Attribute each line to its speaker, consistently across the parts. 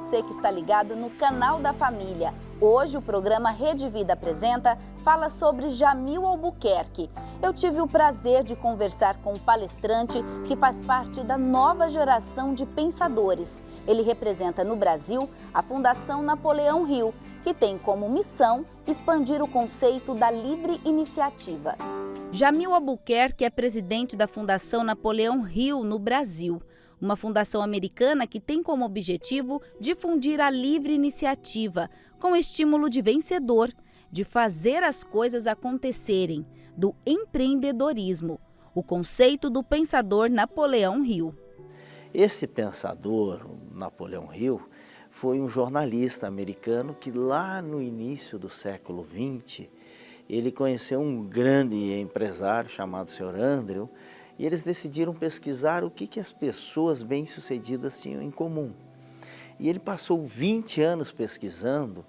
Speaker 1: você que está ligado no canal da família. Hoje o programa Rede Vida Apresenta fala sobre Jamil Albuquerque. Eu tive o prazer de conversar com um palestrante que faz parte da nova geração de pensadores. Ele representa no Brasil a Fundação Napoleão Hill, que tem como missão expandir o conceito da livre iniciativa. Jamil Albuquerque é presidente da Fundação Napoleão Hill no Brasil, uma fundação americana que tem como objetivo difundir a livre iniciativa, com estímulo de vencedor, de fazer as coisas acontecerem, do empreendedorismo, o conceito do pensador Napoleão Hill.
Speaker 2: Esse pensador, Napoleão Hill, foi um jornalista americano que lá no início do século XX, ele conheceu um grande empresário chamado Sr. Andrew, e eles decidiram pesquisar o que as pessoas bem-sucedidas tinham em comum. E ele passou 20 anos pesquisando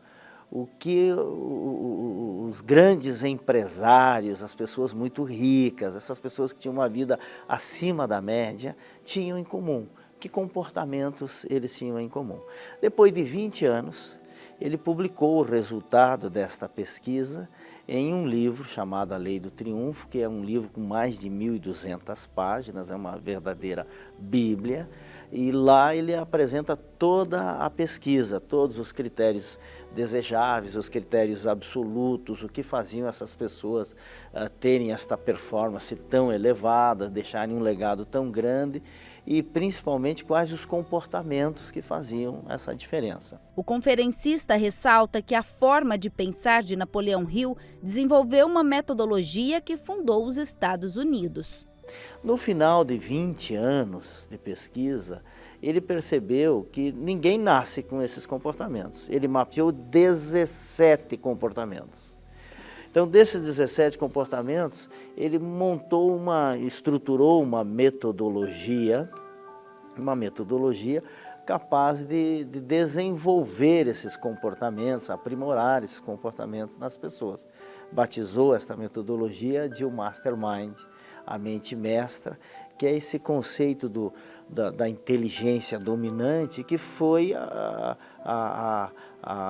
Speaker 2: o que os grandes empresários, as pessoas muito ricas, essas pessoas que tinham uma vida acima da média, tinham em comum. Que comportamentos eles tinham em comum. Depois de 20 anos, ele publicou o resultado desta pesquisa em um livro chamado A Lei do Triunfo, que é um livro com mais de 1.200 páginas, é uma verdadeira bíblia, e lá ele apresenta toda a pesquisa, todos os critérios desejáveis, os critérios absolutos, o que faziam essas pessoas terem esta performance tão elevada, deixarem um legado tão grande, e principalmente quais os comportamentos que faziam essa diferença.
Speaker 1: O conferencista ressalta que a forma de pensar de Napoleão Hill desenvolveu uma metodologia que fundou os Estados Unidos.
Speaker 2: No final de 20 anos de pesquisa, ele percebeu que ninguém nasce com esses comportamentos. Ele mapeou 17 comportamentos. Então, desses 17 comportamentos, ele estruturou uma metodologia capaz de desenvolver esses comportamentos, aprimorar esses comportamentos nas pessoas. Batizou esta metodologia de o Mastermind, a mente mestra, que é esse conceito da inteligência dominante, que foi a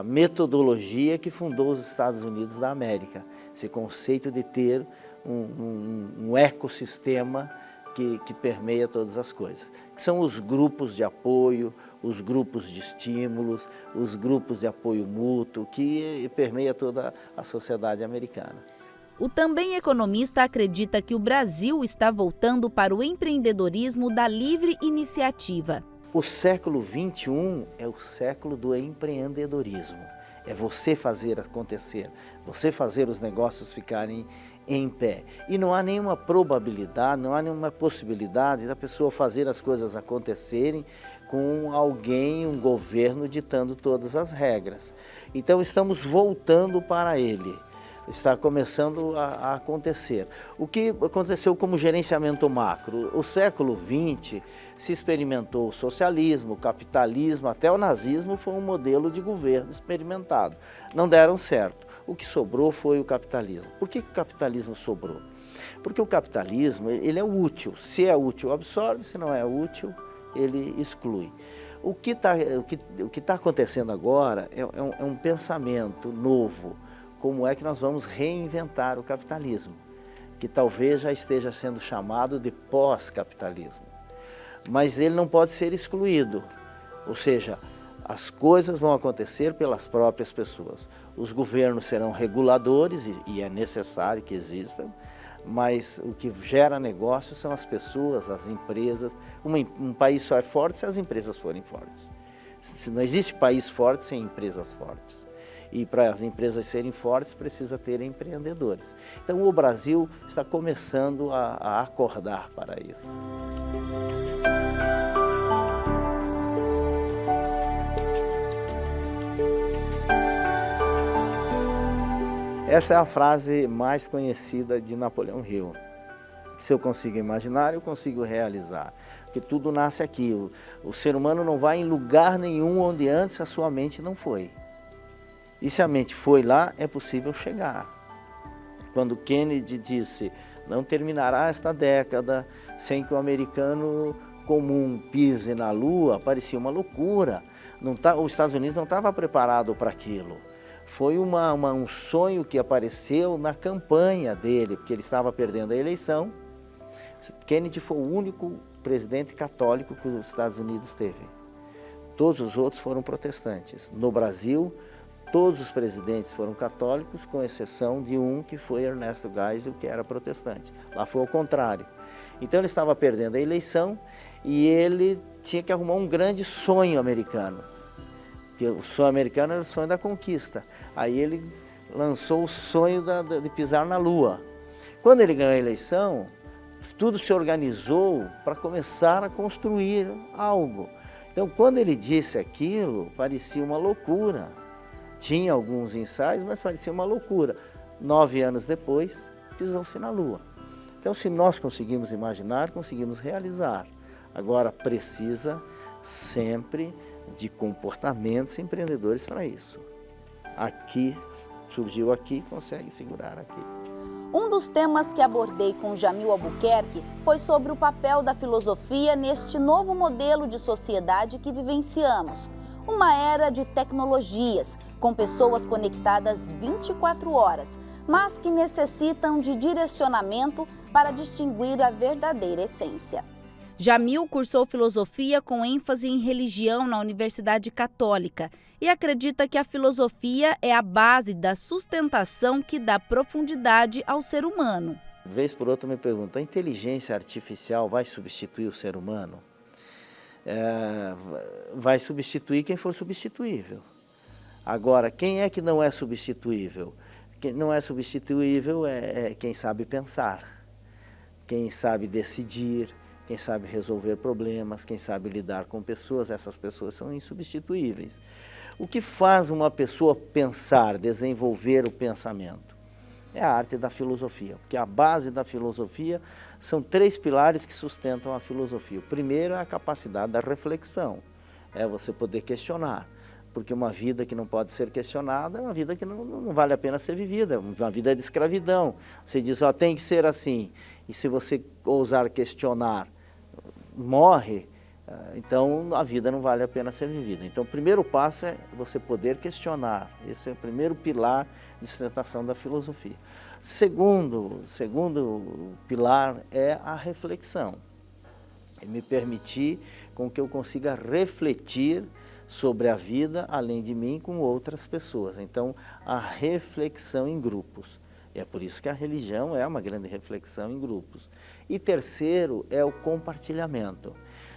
Speaker 2: metodologia que fundou os Estados Unidos da América. Esse conceito de ter um ecossistema que permeia todas as coisas, que são os grupos de apoio, os grupos de estímulos, os grupos de apoio mútuo, que permeia toda a sociedade americana.
Speaker 1: O também economista acredita que o Brasil está voltando para o empreendedorismo da livre iniciativa.
Speaker 2: O século XXI é o século do empreendedorismo. É você fazer acontecer, você fazer os negócios ficarem em pé. E não há nenhuma probabilidade, não há nenhuma possibilidade da pessoa fazer as coisas acontecerem com alguém, um governo ditando todas as regras. Então estamos voltando para ele. Está começando a acontecer. O que aconteceu como gerenciamento macro? O século XX se experimentou o socialismo, o capitalismo, até o nazismo foi um modelo de governo experimentado. Não deram certo. O que sobrou foi o capitalismo. Por que o capitalismo sobrou? Porque o capitalismo ele é útil. Se é útil, absorve, se não é útil, ele exclui. O que tá acontecendo agora é um pensamento novo. Como é que nós vamos reinventar o capitalismo, que talvez já esteja sendo chamado de pós-capitalismo. Mas ele não pode ser excluído, ou seja, as coisas vão acontecer pelas próprias pessoas. Os governos serão reguladores, e é necessário que existam, mas o que gera negócio são as pessoas, as empresas. Um país só é forte se as empresas forem fortes. Não existe país forte sem empresas fortes. E para as empresas serem fortes, precisa ter empreendedores. Então o Brasil está começando a acordar para isso. Essa é a frase mais conhecida de Napoleão Hill. Se eu consigo imaginar, eu consigo realizar. Porque tudo nasce aqui. O ser humano não vai em lugar nenhum onde antes a sua mente não foi. E se a mente foi lá, é possível chegar. Quando Kennedy disse, não terminará esta década sem que o americano comum pise na Lua, parecia uma loucura. Os Estados Unidos não estava preparado para aquilo. Foi um sonho que apareceu na campanha dele, porque ele estava perdendo a eleição. Kennedy foi o único presidente católico que os Estados Unidos teve. Todos os outros foram protestantes. No Brasil, todos os presidentes foram católicos, com exceção de um que foi Ernesto Geisel, que era protestante. Lá foi o contrário. Então ele estava perdendo a eleição e ele tinha que arrumar um grande sonho americano. Porque o sonho americano era o sonho da conquista. Aí ele lançou o sonho de pisar na Lua. Quando ele ganhou a eleição, tudo se organizou para começar a construir algo. Então, quando ele disse aquilo, parecia uma loucura. Tinha alguns ensaios, mas parecia uma loucura. 9 anos depois, pisou-se na Lua. Então, se nós conseguimos imaginar, conseguimos realizar. Agora, precisa sempre de comportamentos empreendedores para isso. Aqui, surgiu aqui, consegue segurar aqui.
Speaker 1: Um dos temas que abordei com Jamil Albuquerque foi sobre o papel da filosofia neste novo modelo de sociedade que vivenciamos. Uma era de tecnologias, com pessoas conectadas 24 horas, mas que necessitam de direcionamento para distinguir a verdadeira essência. Jamil cursou filosofia com ênfase em religião na Universidade Católica e acredita que a filosofia é a base da sustentação que dá profundidade ao ser humano.
Speaker 2: De vez por outra me pergunto, a inteligência artificial vai substituir o ser humano? Vai substituir quem for substituível. Agora, quem é que não é substituível? Quem não é substituível é quem sabe pensar, quem sabe decidir, quem sabe resolver problemas, quem sabe lidar com pessoas. Essas pessoas são insubstituíveis. O que faz uma pessoa pensar, desenvolver o pensamento? É a arte da filosofia, porque a base da filosofia são 3 pilares que sustentam a filosofia. O primeiro é a capacidade da reflexão, é você poder questionar, porque uma vida que não pode ser questionada é uma vida que não vale a pena ser vivida, uma vida de escravidão. Você diz, ó, tem que ser assim, e se você ousar questionar, morre, então a vida não vale a pena ser vivida. Então o primeiro passo é você poder questionar, esse é o primeiro pilar de sustentação da filosofia. Segundo pilar é a reflexão, é me permitir com que eu consiga refletir sobre a vida, além de mim, com outras pessoas. Então a reflexão em grupos. É por isso que a religião é uma grande reflexão em grupos. E terceiro é o compartilhamento.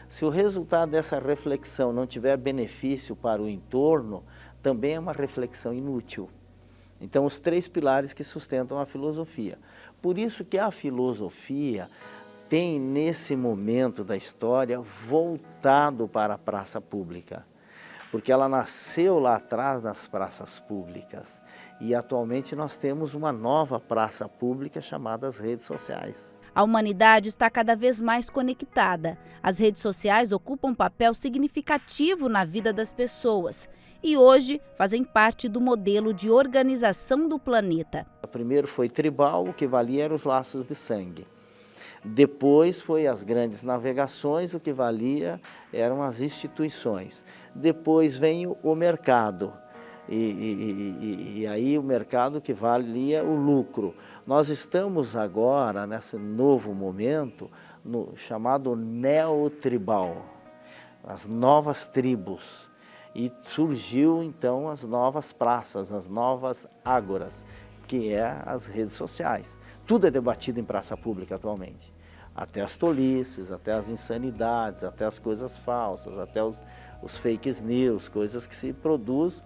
Speaker 2: Se o resultado dessa reflexão não tiver benefício para o entorno, também é uma reflexão inútil. Então, os 3 pilares que sustentam a filosofia. Por isso que a filosofia tem, nesse momento da história, voltado para a praça pública. Porque ela nasceu lá atrás nas praças públicas. E atualmente nós temos uma nova praça pública chamada as redes sociais.
Speaker 1: A humanidade está cada vez mais conectada. As redes sociais ocupam um papel significativo na vida das pessoas e hoje fazem parte do modelo de organização do planeta.
Speaker 2: Primeiro foi tribal, o que valia eram os laços de sangue. Depois foi as grandes navegações, o que valia eram as instituições. Depois vem o mercado. E aí o mercado que valia o lucro. Nós estamos agora, nesse novo momento, chamado neotribal, as novas tribos. E surgiu então as novas praças, as novas ágoras, que é as redes sociais. Tudo é debatido em praça pública atualmente. Até as tolices, até as insanidades, até as coisas falsas, até os fake news, coisas que se produzem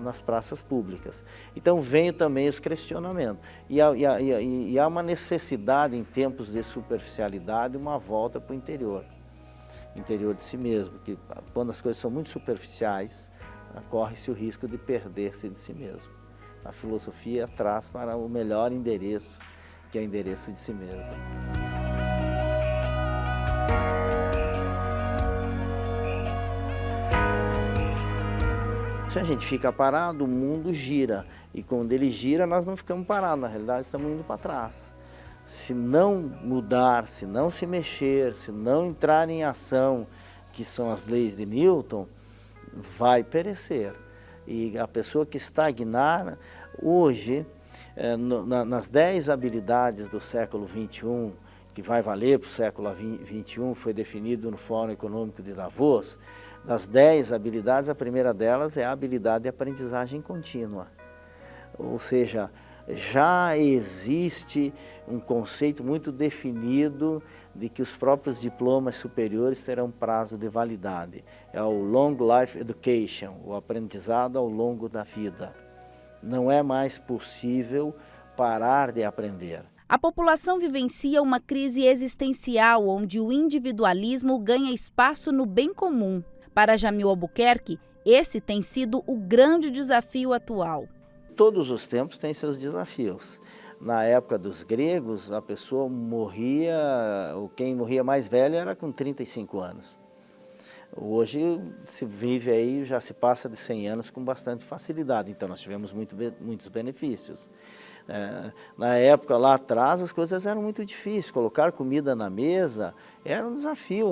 Speaker 2: nas praças públicas. Então vem também os questionamentos. E há uma necessidade em tempos de superficialidade, uma volta para o interior de si mesmo, que quando as coisas são muito superficiais, corre-se o risco de perder-se de si mesmo. A filosofia traz para o melhor endereço, que é o endereço de si mesmo. Se a gente fica parado, o mundo gira. E quando ele gira, nós não ficamos parados. Na realidade, estamos indo para trás. Se não mudar, se não se mexer, se não entrar em ação, que são as leis de Newton, vai perecer. E a pessoa que estagnar, hoje, nas 10 habilidades do século XXI, que vai valer para o século XXI, foi definido no Fórum Econômico de Davos, das 10 habilidades, a primeira delas é a habilidade de aprendizagem contínua. Ou seja, já existe um conceito muito definido de que os próprios diplomas superiores terão prazo de validade. É o Long Life Education, o aprendizado ao longo da vida. Não é mais possível parar de aprender.
Speaker 1: A população vivencia uma crise existencial onde o individualismo ganha espaço no bem comum. Para Jamil Albuquerque, esse tem sido o grande desafio atual.
Speaker 2: Todos os tempos têm seus desafios. Na época dos gregos, a pessoa morria, ou quem morria mais velho era com 35 anos. Hoje se vive aí, já se passa de 100 anos com bastante facilidade, então nós tivemos muitos benefícios. Na época lá atrás as coisas eram muito difíceis, colocar comida na mesa era um desafio,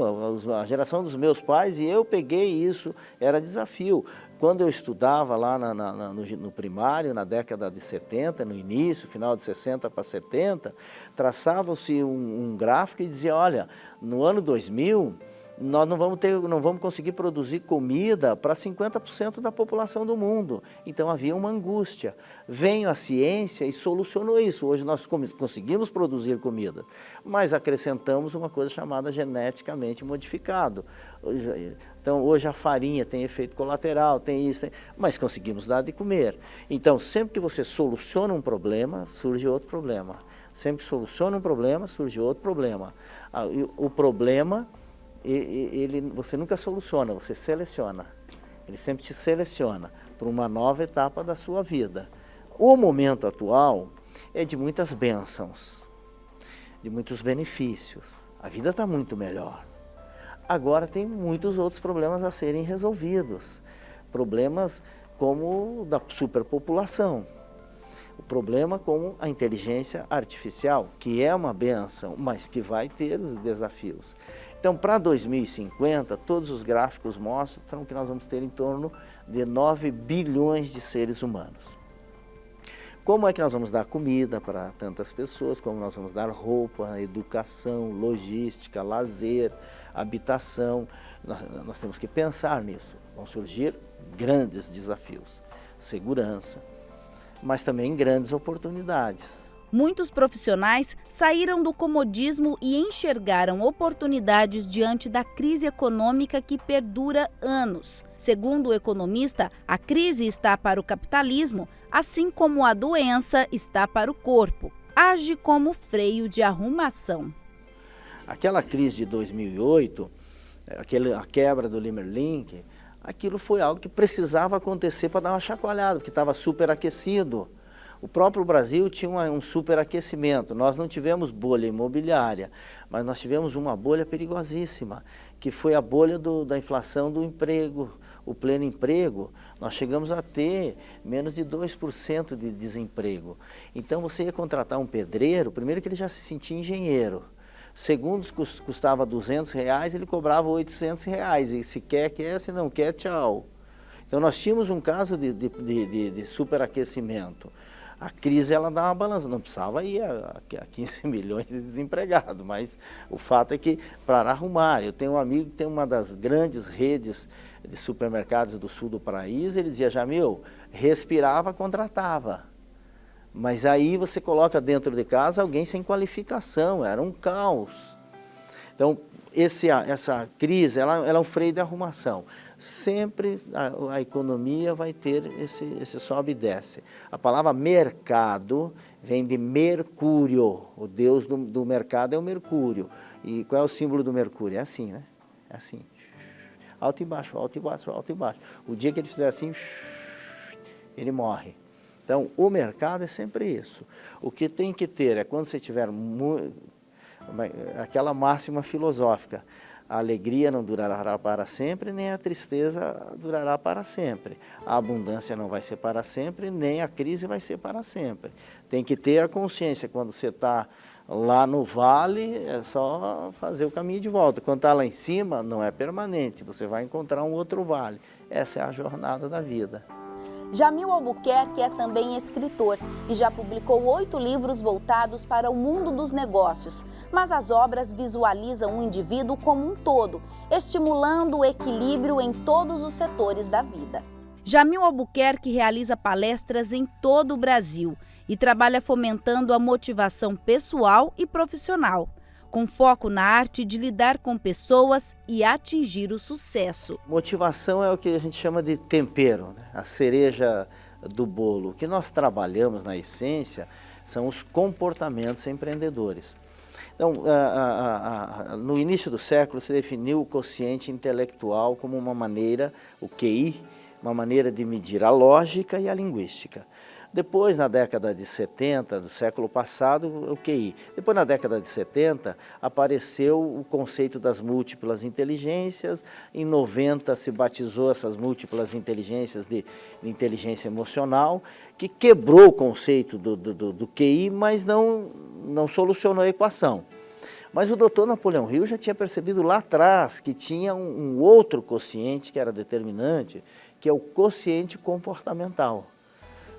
Speaker 2: a geração dos meus pais e eu peguei isso, era desafio. Quando eu estudava lá no primário, na década de 70, no início, final de 60 para 70, traçava-se um gráfico e dizia, olha, no ano 2000, nós não vamos conseguir produzir comida para 50% da população do mundo. Então havia uma angústia. Veio a ciência e solucionou isso. Hoje nós conseguimos produzir comida, mas acrescentamos uma coisa chamada geneticamente modificado. Então hoje a farinha tem efeito colateral, tem isso, mas conseguimos dar de comer. Então sempre que você soluciona um problema, surge outro problema. Sempre que soluciona um problema, surge outro problema. O problema... você nunca soluciona, você seleciona. Ele sempre te seleciona para uma nova etapa da sua vida. O momento atual é de muitas bênçãos, de muitos benefícios. A vida está muito melhor. Agora tem muitos outros problemas a serem resolvidos. Problemas como o da superpopulação. O problema como a inteligência artificial, que é uma bênção, mas que vai ter os desafios. Então, para 2050, todos os gráficos mostram que nós vamos ter em torno de 9 bilhões de seres humanos. Como é que nós vamos dar comida para tantas pessoas? Como nós vamos dar roupa, educação, logística, lazer, habitação? Nós temos que pensar nisso. Vão surgir grandes desafios. Segurança, mas também grandes oportunidades.
Speaker 1: Muitos profissionais saíram do comodismo e enxergaram oportunidades diante da crise econômica que perdura anos. Segundo o economista, a crise está para o capitalismo, assim como a doença está para o corpo. Age como freio de arrumação.
Speaker 2: Aquela crise de 2008, a quebra do Limerlink, aquilo foi algo que precisava acontecer para dar uma chacoalhada, porque estava superaquecido. O próprio Brasil tinha um superaquecimento. Nós não tivemos bolha imobiliária, mas nós tivemos uma bolha perigosíssima, que foi a bolha da inflação do emprego, o pleno emprego. Nós chegamos a ter menos de 2% de desemprego. Então você ia contratar um pedreiro, primeiro que ele já se sentia engenheiro. Segundo, custava R$200, ele cobrava R$800. E se quer, se não quer, tchau. Então nós tínhamos um caso de superaquecimento. A crise ela dá uma balança, não precisava ir a 15 milhões de desempregados, mas o fato é que para arrumar, eu tenho um amigo que tem uma das grandes redes de supermercados do sul do país, ele dizia, Jamil, respirava, contratava, mas aí você coloca dentro de casa alguém sem qualificação, era um caos. Então essa crise ela é um freio de arrumação. Sempre a economia vai ter esse sobe e desce. A palavra mercado vem de Mercúrio, o deus do mercado é o Mercúrio. E qual é o símbolo do Mercúrio? É assim, né? É assim, alto e baixo, alto e baixo, alto e baixo. O dia que ele fizer assim, ele morre. Então, o mercado é sempre isso. O que tem que ter é quando você tiver aquela máxima filosófica, a alegria não durará para sempre, nem a tristeza durará para sempre. A abundância não vai ser para sempre, nem a crise vai ser para sempre. Tem que ter a consciência quando você está Lá no vale é só fazer o caminho de volta. Quando está lá em cima, não é permanente, você vai encontrar um outro vale. Essa é a jornada da vida.
Speaker 1: Jamil Albuquerque é também escritor e já publicou 8 livros voltados para o mundo dos negócios. Mas as obras visualizam o indivíduo como um todo, estimulando o equilíbrio em todos os setores da vida. Jamil Albuquerque realiza palestras em todo o Brasil e trabalha fomentando a motivação pessoal e profissional, com foco na arte de lidar com pessoas e atingir o sucesso.
Speaker 2: Motivação é o que a gente chama de tempero, né? A cereja do bolo. O que nós trabalhamos na essência são os comportamentos empreendedores. Então, no início do século se definiu o quociente intelectual como uma maneira, o QI, uma maneira de medir a lógica e a linguística. Depois, na década de 70 do século passado, o QI. Depois, na década de 70, apareceu o conceito das múltiplas inteligências. Em 90 se batizou essas múltiplas inteligências de inteligência emocional, que quebrou o conceito do QI, mas não solucionou a equação. Mas o doutor Napoleão Hill já tinha percebido lá atrás que tinha um outro quociente que era determinante, que é o quociente comportamental,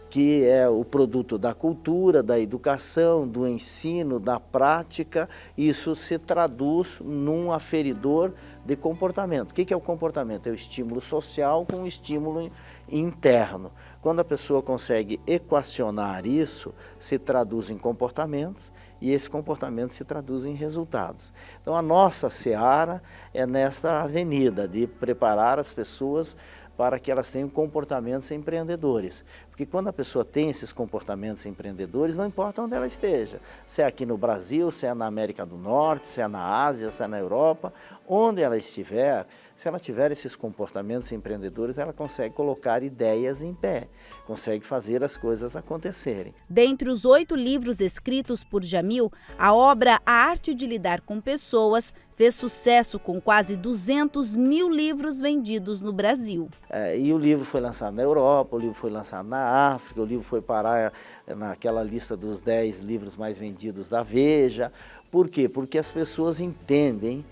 Speaker 2: que é o produto da cultura, da educação, do ensino, da prática. Isso se traduz num aferidor de comportamento. O que é o comportamento? É o estímulo social com o estímulo interno. Quando a pessoa consegue equacionar isso, se traduz em comportamentos e esse comportamento se traduz em resultados. Então a nossa seara é nesta avenida de preparar as pessoas para que elas tenham comportamentos empreendedores. Porque quando a pessoa tem esses comportamentos empreendedores, não importa onde ela esteja, se é aqui no Brasil, se é na América do Norte, se é na Ásia, se é na Europa, onde ela estiver, se ela tiver esses comportamentos empreendedores, ela consegue colocar ideias em pé, consegue fazer as coisas acontecerem.
Speaker 1: Dentre os 8 livros escritos por Jamil, a obra A Arte de Lidar com Pessoas fez sucesso com quase 200 mil livros vendidos no Brasil.
Speaker 2: E o livro foi lançado na Europa, o livro foi lançado na África, o livro foi parar naquela lista dos 10 livros mais vendidos da Veja. Por quê? Porque as pessoas entendem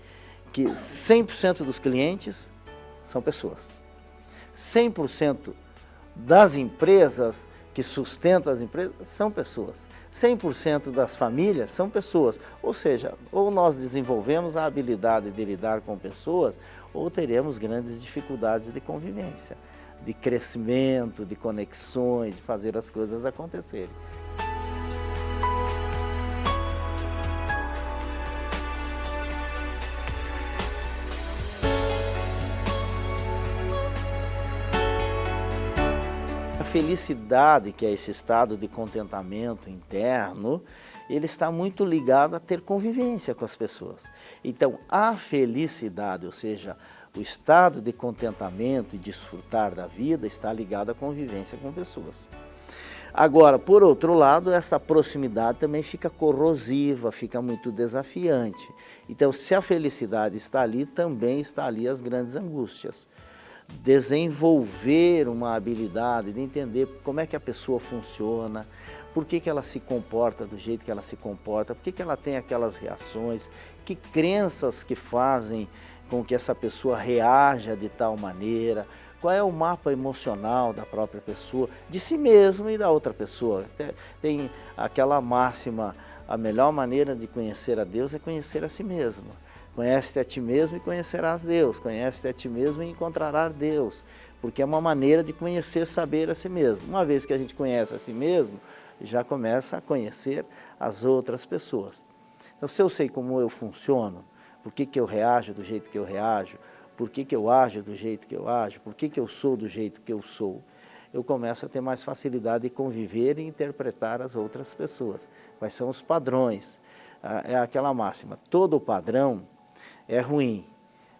Speaker 2: que 100% dos clientes são pessoas. 100% das empresas que sustentam as empresas são pessoas. 100% das famílias são pessoas. Ou seja, ou nós desenvolvemos a habilidade de lidar com pessoas, ou teremos grandes dificuldades de convivência, de crescimento, de conexões, de fazer as coisas acontecerem. A felicidade, que é esse estado de contentamento interno, ele está muito ligado a ter convivência com as pessoas. Então, a felicidade, ou seja, o estado de contentamento e desfrutar da vida está ligado à convivência com pessoas. Agora, por outro lado, essa proximidade também fica corrosiva, fica muito desafiante. Então, se a felicidade está ali, também está ali as grandes angústias. Desenvolver uma habilidade de entender como é que a pessoa funciona, por que ela se comporta do jeito que ela se comporta, por que ela tem aquelas reações, que crenças que fazem com que essa pessoa reaja de tal maneira, qual é o mapa emocional da própria pessoa, de si mesmo e da outra pessoa. Tem aquela máxima, a melhor maneira de conhecer a Deus é conhecer a si mesmo. Conhece-te a ti mesmo e conhecerás Deus. Conhece-te a ti mesmo e encontrarás Deus. Porque é uma maneira de conhecer, saber a si mesmo. Uma vez que a gente conhece a si mesmo, já começa a conhecer as outras pessoas. Então, se eu sei como eu funciono, por que eu reajo do jeito que eu reajo, por que eu ajo do jeito que eu ajo, por que eu sou do jeito que eu sou, eu começo a ter mais facilidade de conviver e interpretar as outras pessoas. Quais são os padrões? É aquela máxima, todo padrão é ruim,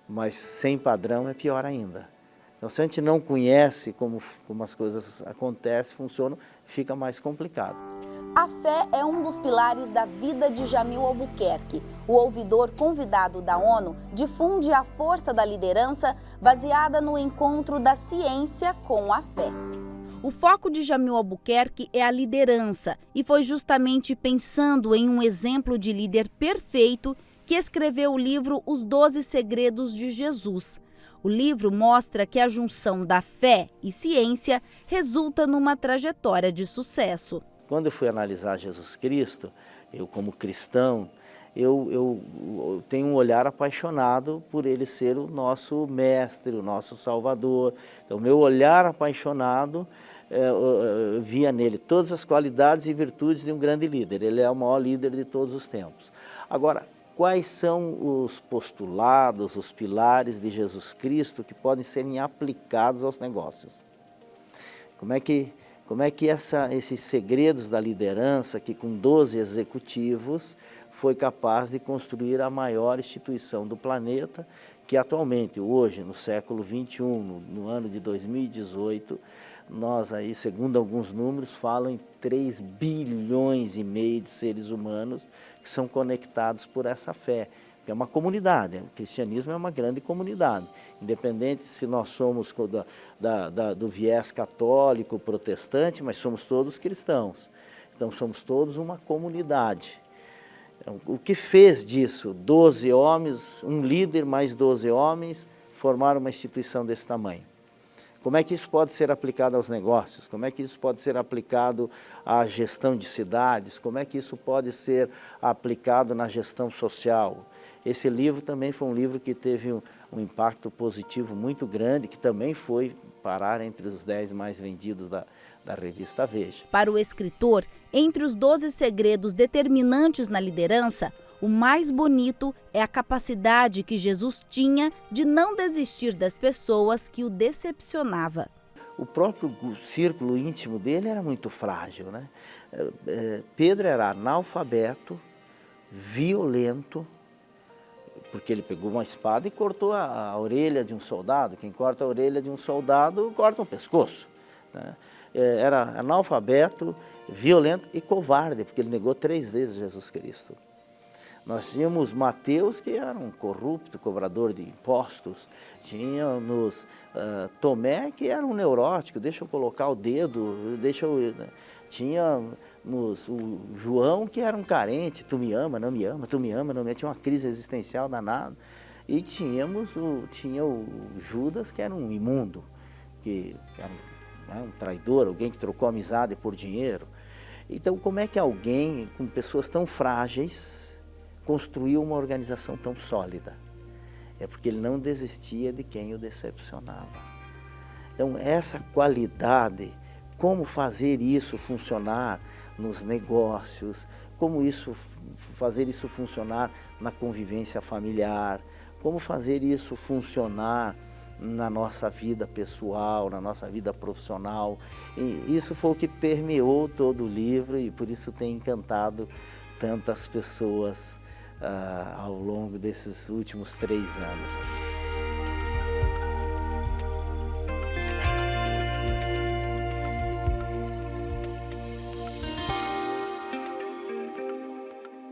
Speaker 2: mas sem padrão é pior ainda. Então, se a gente não conhece como as coisas acontecem, funcionam, fica mais complicado.
Speaker 1: A fé é um dos pilares da vida de Jamil Albuquerque. O ouvidor convidado da ONU difunde a força da liderança baseada no encontro da ciência com a fé. O foco de Jamil Albuquerque é a liderança e foi justamente pensando em um exemplo de líder perfeito que escreveu o livro Os 12 Segredos de Jesus. O livro mostra que a junção da fé e ciência resulta numa trajetória de sucesso.
Speaker 2: Quando eu fui analisar Jesus Cristo, eu como cristão, eu tenho um olhar apaixonado por ele ser o nosso mestre, o nosso salvador. Então, meu olhar apaixonado, eu via nele todas as qualidades e virtudes de um grande líder. Ele é o maior líder de todos os tempos. Agora, quais são os postulados, os pilares de Jesus Cristo que podem serem aplicados aos negócios? Como é que esses segredos da liderança, que com 12 executivos foi capaz de construir a maior instituição do planeta, que atualmente, hoje, no século XXI, no ano de 2018, nós aí, segundo alguns números, falam em 3,5 bilhões de seres humanos que são conectados por essa fé. É uma comunidade, o cristianismo é uma grande comunidade, independente se nós somos do viés católico, protestante, mas somos todos cristãos. Então somos todos uma comunidade. Então, o que fez disso? 12 homens, um líder mais 12 homens, formaram uma instituição desse tamanho. Como é que isso pode ser aplicado aos negócios? Como é que isso pode ser aplicado à gestão de cidades? Como é que isso pode ser aplicado na gestão social? Esse livro também foi um livro que teve um impacto positivo muito grande, que também foi parar entre os 10 mais vendidos da revista Veja.
Speaker 1: Para o escritor, entre os 12 segredos determinantes na liderança, o mais bonito é a capacidade que Jesus tinha de não desistir das pessoas que o decepcionava.
Speaker 2: O próprio círculo íntimo dele era muito frágil, né? Pedro era analfabeto, violento, porque ele pegou uma espada e cortou a orelha de um soldado. Quem corta a orelha de um soldado, corta o pescoço, né? Era analfabeto, violento e covarde, porque ele negou 3 vezes Jesus Cristo. Nós tínhamos Mateus, que era um corrupto, cobrador de impostos. Tínhamos Tomé, que era um neurótico, deixa eu colocar o dedo, Tínhamos o João, que era um carente, tu me ama, não me ama, tu me ama, não me ama. Tinha uma crise existencial danada. E tinha o Judas, que era um imundo, que era um traidor, alguém que trocou amizade por dinheiro. Então, como é que alguém com pessoas tão frágeis construiu uma organização tão sólida? É porque ele não desistia de quem o decepcionava. Então, essa qualidade, como fazer isso funcionar nos negócios, como fazer isso funcionar na convivência familiar, como fazer isso funcionar na nossa vida pessoal, na nossa vida profissional. E isso foi o que permeou todo o livro e por isso tem encantado tantas pessoas ao longo desses últimos 3 anos.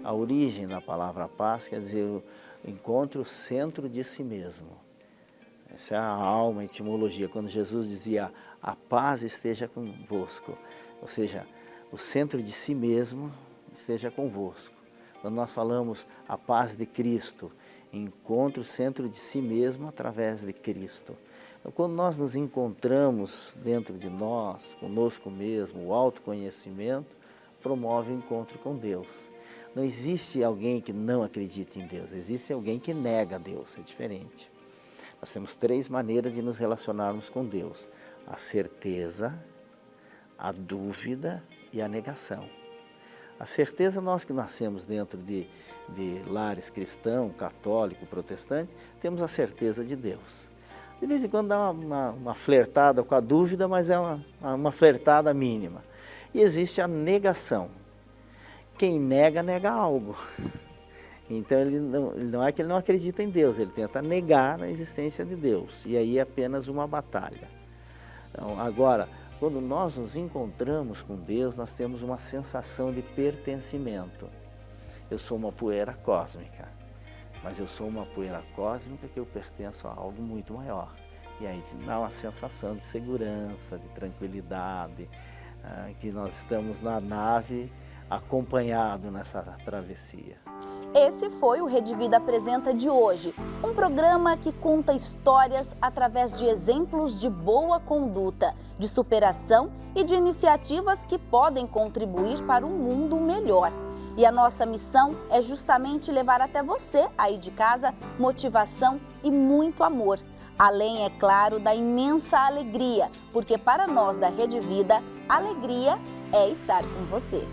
Speaker 2: A origem da palavra paz quer dizer encontre o centro de si mesmo. Essa é a alma, a etimologia, quando Jesus dizia a paz esteja convosco, ou seja, o centro de si mesmo esteja convosco. Quando nós falamos a paz de Cristo, encontre o centro de si mesmo através de Cristo. Então, quando nós nos encontramos dentro de nós, conosco mesmo, o autoconhecimento promove o encontro com Deus. Não existe alguém que não acredite em Deus, existe alguém que nega Deus, é diferente. Nós temos 3 maneiras de nos relacionarmos com Deus: a certeza, a dúvida e a negação. A certeza, nós que nascemos dentro de lares cristão, católico, protestante, temos a certeza de Deus. De vez em quando dá uma flertada com a dúvida, mas é uma flertada mínima. E existe a negação. Quem nega, nega algo. Então ele não é que ele não acredita em Deus, ele tenta negar a existência de Deus. E aí é apenas uma batalha. Então, agora, quando nós nos encontramos com Deus, nós temos uma sensação de pertencimento. Eu sou uma poeira cósmica, mas eu sou uma poeira cósmica que eu pertenço a algo muito maior. E aí dá uma sensação de segurança, de tranquilidade, que nós estamos na nave acompanhado nessa travessia.
Speaker 1: Esse foi o Rede Vida Apresenta de hoje, um programa que conta histórias através de exemplos de boa conduta, de superação e de iniciativas que podem contribuir para um mundo melhor. E a nossa missão é justamente levar até você, aí de casa, motivação e muito amor. Além, é claro, da imensa alegria, porque para nós da Rede Vida, alegria é estar com você.